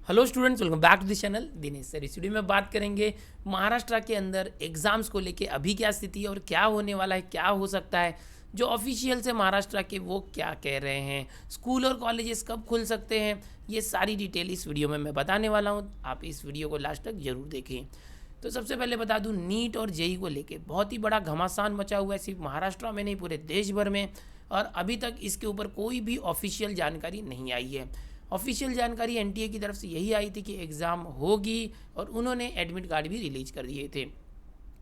Hello students, welcome back to the channel Dinesh sir. इस video में बात करेंगे महाराष्ट्र के अंदर एग्जाम्स को लेके अभी क्या स्थिति है और क्या होने वाला है, क्या हो सकता है। जो ऑफिशियल से महाराष्ट्र के वो क्या कह रहे हैं, स्कूल और कॉलेजेस कब खुल सकते हैं, ये सारी डिटेल इस वीडियो में मैं बताने वाला हूँ। आप इस वीडियो को लास्ट तक जरूर देखें। तो सबसे पहले बता दूं, नीट और जेई को लेके बहुत ही बड़ा घमासान मचा हुआ है, सिर्फ महाराष्ट्र में नहीं पूरे देश भर में। और अभी तक इसके ऊपर कोई भी ऑफिशियल जानकारी नहीं आई है। ऑफिशियल जानकारी एनटीए की तरफ से यही आई थी कि एग्ज़ाम होगी और उन्होंने एडमिट कार्ड भी रिलीज कर दिए थे।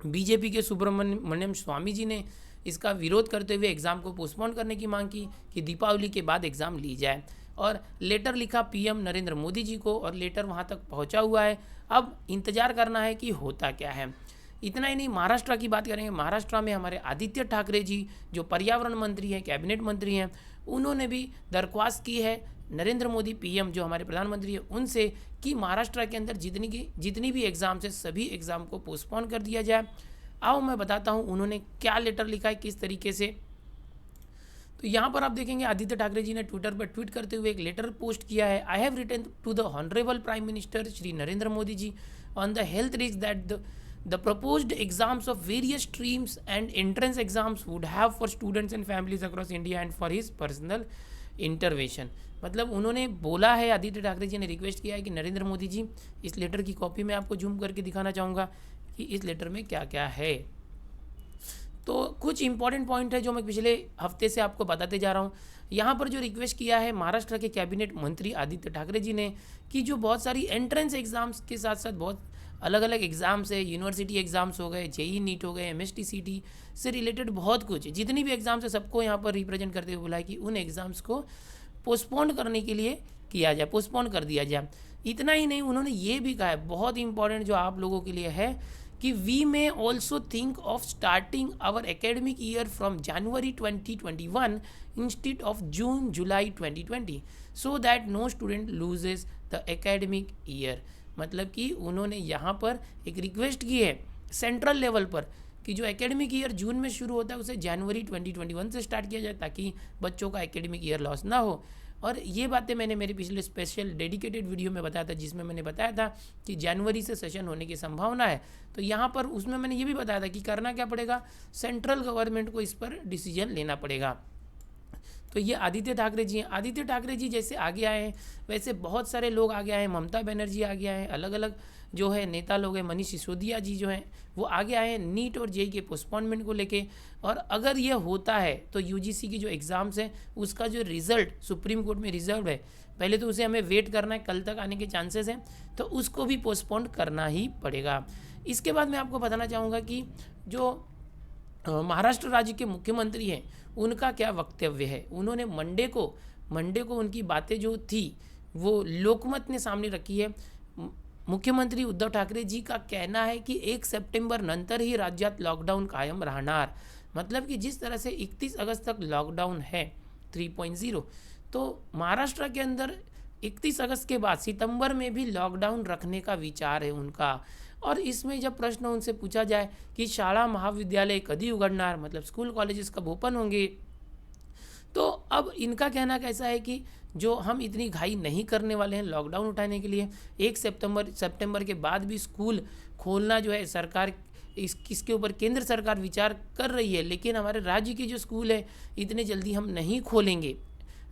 बीजेपी के सुब्रमण्यम स्वामी जी ने इसका विरोध करते हुए एग्ज़ाम को पोस्टपोन करने की मांग की कि दीपावली के बाद एग्ज़ाम ली जाए। और लेटर लिखा पीएम नरेंद्र मोदी जी को और लेटर वहाँ तक पहुँचा हुआ है। अब इंतज़ार करना है कि होता क्या है। इतना ही नहीं, महाराष्ट्र की बात करेंगे। महाराष्ट्र में हमारे आदित्य ठाकरे जी जो पर्यावरण मंत्री हैं, कैबिनेट मंत्री हैं, उन्होंने भी दरख्वास्त की है नरेंद्र मोदी पीएम जो हमारे प्रधानमंत्री हैं उनसे कि महाराष्ट्र के अंदर जितनी भी एग्ज़ाम्स है सभी एग्ज़ाम को पोस्टपोन कर दिया जाए। आओ मैं बताता हूँ उन्होंने क्या लेटर लिखा है, किस तरीके से। तो यहाँ पर आप देखेंगे आदित्य ठाकरे जी ने ट्विटर पर ट्वीट करते हुए एक लेटर पोस्ट किया है। I have written to the honourable prime minister Shri Narendra Modi ji on the health risk that the proposed exams of various streams and entrance exams would have for students and families across India and for his personal intervention। मतलब उन्होंने बोला है, आदित्य ठाकरे जी ने request किया है कि नरेंद्र मोदी जी, इस letter की कॉपी मैं आपको जूम करके दिखाना चाहूँगा कि इस लेटर में क्या क्या है। तो कुछ इंपॉर्टेंट पॉइंट है जो मैं पिछले हफ्ते से आपको बताते जा रहा हूँ। यहाँ पर जो रिक्वेस्ट किया है महाराष्ट्र के कैबिनेट मंत्री आदित्य ठाकरे जी ने कि जो बहुत सारी एंट्रेंस एग्ज़ाम्स के साथ साथ बहुत अलग अलग एग्ज़ाम्स है, यूनिवर्सिटी एग्ज़ाम्स हो गए, जेई नीट हो गए, एमएसटीसीटी से रिलेटेड बहुत कुछ जितनी भी एग्ज़ाम्स है सबको यहाँ पर रिप्रेजेंट करते हुए बोला है कि उन एग्ज़ाम्स को पोस्टपोन करने के लिए किया जाए, पोस्टपोन कर दिया जाए। इतना ही नहीं, उन्होंने ये भी कहा है बहुत इंपॉर्टेंट जो आप लोगों के लिए है कि we may also think of starting our academic year from January 2021 instead of June July 2020 so that no student loses the academic year. मतलब कि उन्होंने यहाँ पर एक रिक्वेस्ट की है सेंट्रल लेवल पर कि जो एकेडमिक ईयर जून में शुरू होता है उसे जनवरी 2021 से स्टार्ट किया जाए ताकि बच्चों का एकेडमिक ईयर लॉस ना हो। और ये बातें मैंने मेरे पिछले स्पेशल डेडिकेटेड वीडियो में बताया था जिसमें मैंने बताया था कि जनवरी से सेशन होने की संभावना है। तो यहाँ पर उसमें मैंने ये भी बताया था कि करना क्या पड़ेगा, सेंट्रल गवर्नमेंट को इस पर डिसीजन लेना पड़ेगा। तो ये आदित्य ठाकरे जी हैं। आदित्य ठाकरे जी जैसे आगे आए हैं वैसे बहुत सारे लोग आगे आए हैं। ममता बनर्जी आगे आए हैं, अलग अलग जो है नेता लोग हैं, मनीष सिसोदिया जी जो हैं वो आगे आए हैं नीट और जेई के पोस्टपोनमेंट को लेके। और अगर ये होता है तो यूजीसी की जो एग्ज़ाम्स हैं उसका जो रिज़ल्ट सुप्रीम कोर्ट में रिजर्व है, पहले तो उसे हमें वेट करना है, कल तक आने के चांसेस हैं, तो उसको भी पोस्टपोन करना ही पड़ेगा। इसके बाद मैं आपको बताना चाहूँगा कि जो महाराष्ट्र राज्य के मुख्यमंत्री हैं उनका क्या वक्तव्य है। उन्होंने मंडे को उनकी बातें जो थी वो लोकमत ने सामने रखी है। मुख्यमंत्री उद्धव ठाकरे जी का कहना है कि 1 सप्टेंबर नंतर ही राज्यात लॉकडाऊन कायम राहणार। मतलब कि जिस तरह से 31 अगस्त तक लॉकडाउन है 3.0, तो महाराष्ट्र के अंदर 31 अगस्त के बाद सितंबर में भी लॉकडाउन रखने का विचार है उनका। और इसमें जब प्रश्न उनसे पूछा जाए कि शाला महाविद्यालय कभी उघडणार, मतलब स्कूल कॉलेजेस कब ओपन होंगे, तो अब इनका कहना कैसा है कि जो हम इतनी घाई नहीं करने वाले हैं लॉकडाउन उठाने के लिए। 1 सितंबर के बाद भी स्कूल खोलना जो है सरकार इसके ऊपर केंद्र सरकार विचार कर रही है, लेकिन हमारे राज्य के जो स्कूल है इतने जल्दी हम नहीं खोलेंगे।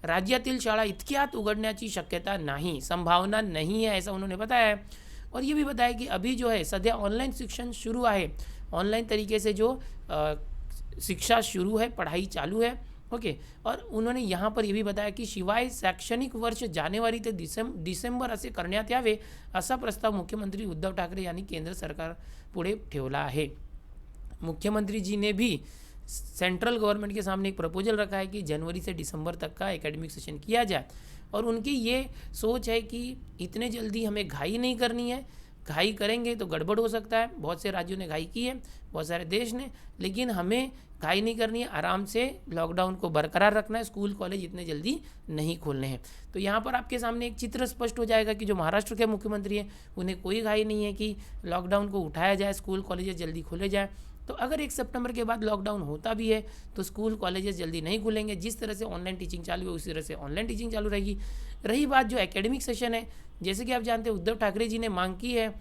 राज्यातील शाळा इतक्यात उघडण्याची शक्यता नाही, संभावना नहीं है, ऐसा उन्होंने बताया है। और ये भी बताया कि अभी जो है सध्या ऑनलाइन शिक्षण शुरू है, ऑनलाइन तरीके से जो शिक्षा शुरू है, पढ़ाई चालू है। ओके। और उन्होंने यहाँ पर ये भी बताया कि शिवाय शैक्षणिक वर्ष जानेवारी ते डिसेंबर असे करण्यात यावे असा प्रस्ताव मुख्यमंत्री उद्धव ठाकरे यांनी केंद्र सरकार पुढे ठेवला आहे। मुख्यमंत्री जी ने भी सेंट्रल गवर्नमेंट के सामने एक प्रपोजल रखा है कि जनवरी से दिसंबर तक का एकेडमिक सेशन किया जाए। और उनकी ये सोच है कि इतने जल्दी हमें घाई नहीं करनी है, घाई करेंगे तो गड़बड़ हो सकता है। बहुत से राज्यों ने घाई की है, बहुत सारे देश ने, लेकिन हमें घाई नहीं करनी है, आराम से लॉकडाउन को बरकरार रखना है, स्कूल कॉलेज इतने जल्दी नहीं खोलने हैं। तो यहाँ पर आपके सामने एक चित्र स्पष्ट हो जाएगा कि जो महाराष्ट्र के मुख्यमंत्री हैं उन्हें कोई घाई नहीं है कि लॉकडाउन को उठाया जाए, स्कूल कॉलेज जल्दी खोले जाए। तो अगर 1 सितंबर के बाद लॉकडाउन होता भी है तो स्कूल कॉलेजेस जल्दी नहीं खुलेंगे। जिस तरह से ऑनलाइन टीचिंग चालू है उसी तरह से ऑनलाइन टीचिंग चालू रहेगी। रही बात जो एकेडमिक सेशन है, जैसे कि आप जानते हैं उद्धव ठाकरे जी ने मांग की है,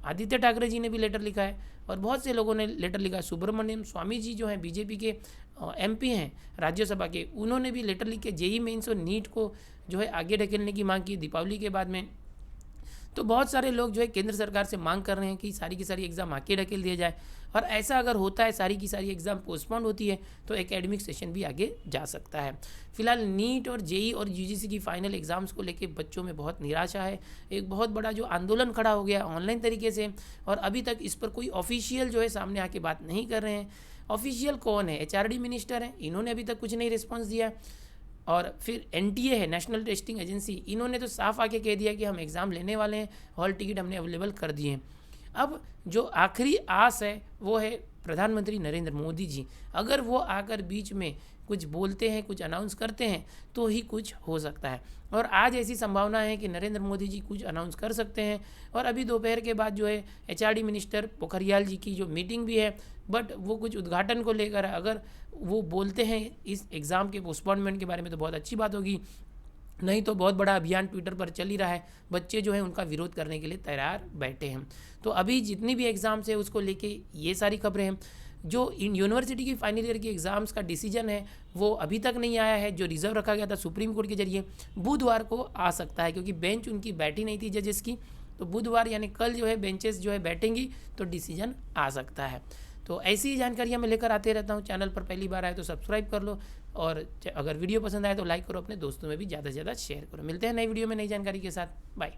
आदित्य ठाकरे जी ने भी लेटर लिखा है और बहुत से लोगों ने लेटर लिखा है। सुब्रमण्यम स्वामी जी जो हैं बीजेपी के एमपी हैं राज्यसभा के, उन्होंने भी लेटर लिख के जेईई मेंस और नीट को जो है आगे ढकेलने की मांग की दीपावली के बाद में। तो बहुत सारे लोग जो है केंद्र सरकार से मांग कर रहे हैं कि सारी की सारी एग्ज़ाम आगे ढकेल दिया जाए, और ऐसा अगर होता है सारी की सारी एग्ज़ाम पोस्टपोन होती है तो एकेडमिक सेशन भी आगे जा सकता है। फिलहाल नीट और जेईई और यूजीसी की फाइनल एग्ज़ाम्स को लेके बच्चों में बहुत निराशा है। एक बहुत बड़ा जो आंदोलन खड़ा हो गया ऑनलाइन तरीके से, और अभी तक इस पर कोई ऑफिशियल जो है सामने आके बात नहीं कर रहे हैं। ऑफिशियल कौन है? एचआरडी मिनिस्टर हैं, इन्होंने अभी तक कुछ नहीं रिस्पॉन्स दिया। और फिर एनटीए है, नेशनल टेस्टिंग एजेंसी, इन्होंने तो साफ आके कह दिया कि हम एग्ज़ाम लेने वाले हैं, हॉल टिकट हमने अवेलेबल कर दिए हैं। अब जो आखिरी आस है वो है प्रधानमंत्री नरेंद्र मोदी जी। अगर वो आकर बीच में कुछ बोलते हैं, कुछ अनाउंस करते हैं तो ही कुछ हो सकता है, और आज ऐसी संभावना है कि नरेंद्र मोदी जी कुछ अनाउंस कर सकते हैं। और अभी दोपहर के बाद जो है एचआरडी मिनिस्टर पोखरियाल जी की जो मीटिंग भी है, बट वो कुछ उद्घाटन को लेकर है। अगर वो बोलते हैं इस एग्ज़ाम के पोस्टपोनमेंट के बारे में तो बहुत अच्छी बात होगी, नहीं तो बहुत बड़ा अभियान ट्विटर पर चल ही रहा है, बच्चे जो है उनका विरोध करने के लिए तैयार बैठे हैं। तो अभी जितनी भी एग्ज़ाम्स है उसको लेके ये सारी खबरें हैं। जो इन यूनिवर्सिटी की फाइनल ईयर की एग्ज़ाम्स का डिसीजन है वो अभी तक नहीं आया है, जो रिजर्व रखा गया था सुप्रीम कोर्ट के जरिए, बुधवार को आ सकता है, क्योंकि बेंच उनकी बैठी नहीं थी जजेस की। तो बुधवार यानी कल जो है बेंचेस जो है बैठेंगी तो डिसीजन आ सकता है। तो ऐसी ही जानकारियाँ मैं लेकर आते रहता हूँ। चैनल पर पहली बार आए तो सब्सक्राइब कर लो, और अगर वीडियो पसंद आए तो लाइक करो, अपने दोस्तों में भी ज़्यादा से ज़्यादा शेयर करो। मिलते हैं नई वीडियो में नई जानकारी के साथ। बाय।